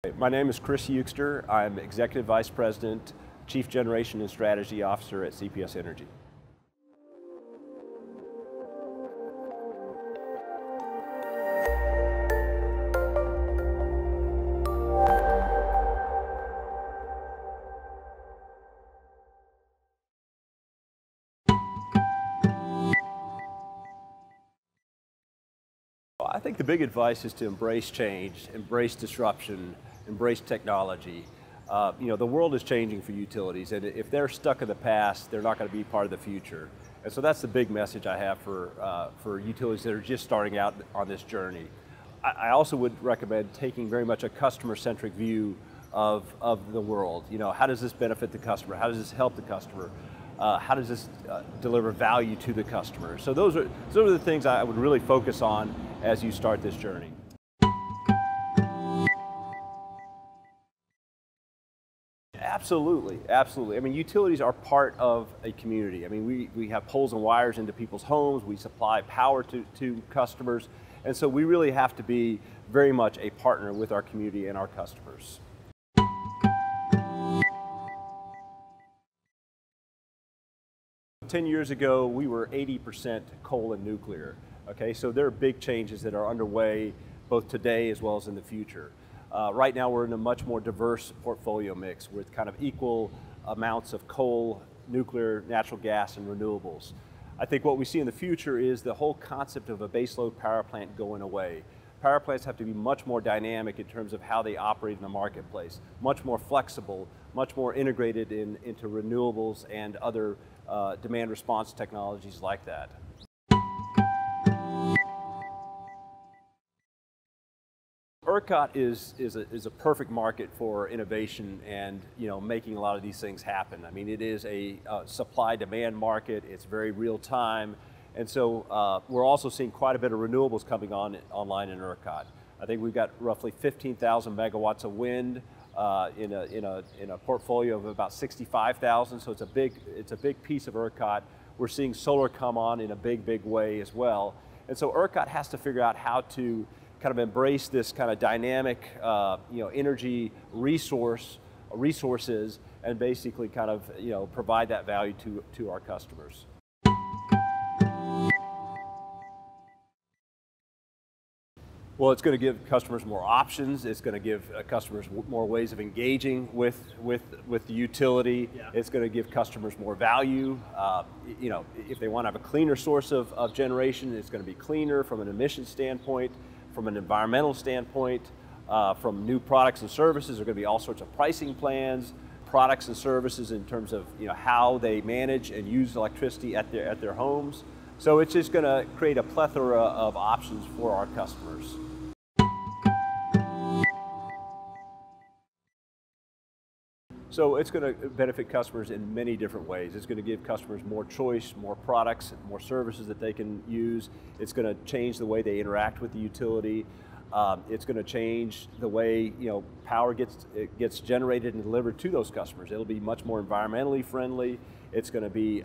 My name is Cris Eugster. I'm Executive Vice President, Chief Generation and Strategy Officer at CPS Energy. I think the big advice is to embrace change, embrace disruption, embrace technology. The world is changing for utilities, and if they're stuck in the past, they're not going to be part of the future. And so that's the big message I have for utilities that are just starting out on this journey. I also would recommend taking very much a customer-centric view of the world. How does this benefit the customer? How does this help the customer? How does this deliver value to the customer? So those are the things I would really focus on as you start this journey. Absolutely, absolutely. I mean, utilities are part of a community. I mean, we have poles and wires into people's homes, we supply power to customers, and so we really have to be very much a partner with our community and our customers. Ten years ago, we were 80% coal and nuclear. Okay, so there are big changes that are underway both today as well as in the future. Right now we're in a much more diverse portfolio mix with kind of equal amounts of coal, nuclear, natural gas, and renewables. I think what we see in the future is the whole concept of a baseload power plant going away. Power plants have to be much more dynamic in terms of how they operate in the marketplace, much more flexible, much more integrated into renewables and other demand response technologies like that. ERCOT is a perfect market for innovation and making a lot of these things happen. I mean, it is a supply-demand market. It's very real time, and so we're also seeing quite a bit of renewables coming online in ERCOT. I think we've got roughly 15,000 megawatts of wind in a portfolio of about 65,000. So it's a big piece of ERCOT. We're seeing solar come on in a big way as well, and so ERCOT has to figure out how to kind of embrace this kind of dynamic, energy resources, and basically kind of, provide that value to our customers. Well, it's going to give customers more options. It's going to give customers more ways of engaging with the utility. Yeah. It's going to give customers more value. If they want to have a cleaner source of generation, it's going to be cleaner from an emissions standpoint. From an environmental standpoint, from new products and services, there are going to be all sorts of pricing plans, products and services in terms of how they manage and use electricity at their homes. So it's just going to create a plethora of options for our customers. So it's going to benefit customers in many different ways. It's going to give customers more choice, more products, more services that they can use. It's going to change the way they interact with the utility. It's going to change the way power gets generated and delivered to those customers. It'll be much more environmentally friendly. It's going to be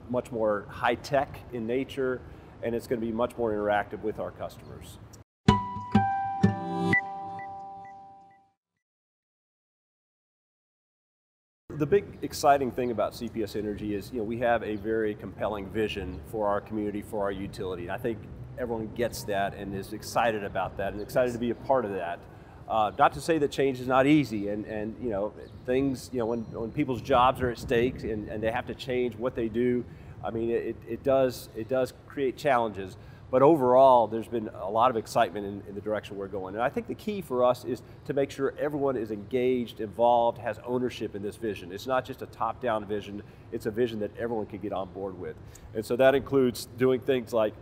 much more high-tech in nature, and it's going to be much more interactive with our customers. The big exciting thing about CPS Energy is we have a very compelling vision for our community, for our utility. And I think everyone gets that and is excited about that and excited to be a part of that. Not to say that change is not easy, and things, when people's jobs are at stake and they have to change what they do, I mean, it does create challenges. But overall, there's been a lot of excitement in the direction we're going. And I think the key for us is to make sure everyone is engaged, involved, has ownership in this vision. It's not just a top-down vision, it's a vision that everyone can get on board with. And so that includes doing things like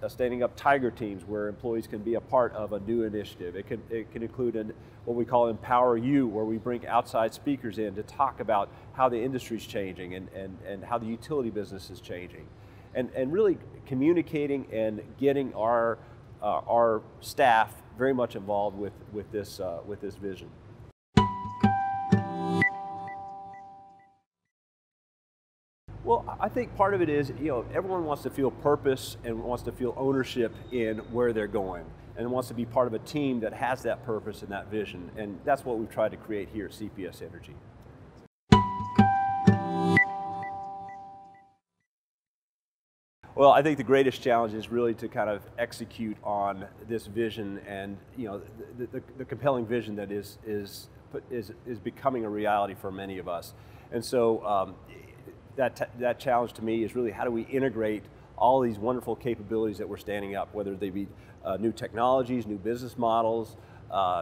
standing up tiger teams where employees can be a part of a new initiative. It can include what we call Empower You, where we bring outside speakers in to talk about how the industry's changing and how the utility business is changing. And really communicating and getting our staff very much involved with this vision. Well, I think part of it is, everyone wants to feel purpose and wants to feel ownership in where they're going. and wants to be part of a team that has that purpose and that vision. And that's what we've tried to create here at CPS Energy. Well, I think the greatest challenge is really to kind of execute on this vision, and the compelling vision that is becoming a reality for many of us. And so that challenge to me is really, how do we integrate all these wonderful capabilities that we're standing up, whether they be new technologies, new business models,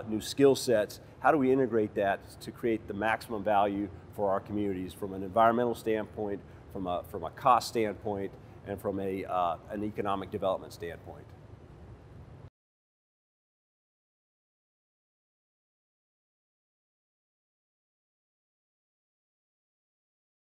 new skill sets. How do we integrate that to create the maximum value for our communities from an environmental standpoint, from a cost standpoint, and from an economic development standpoint?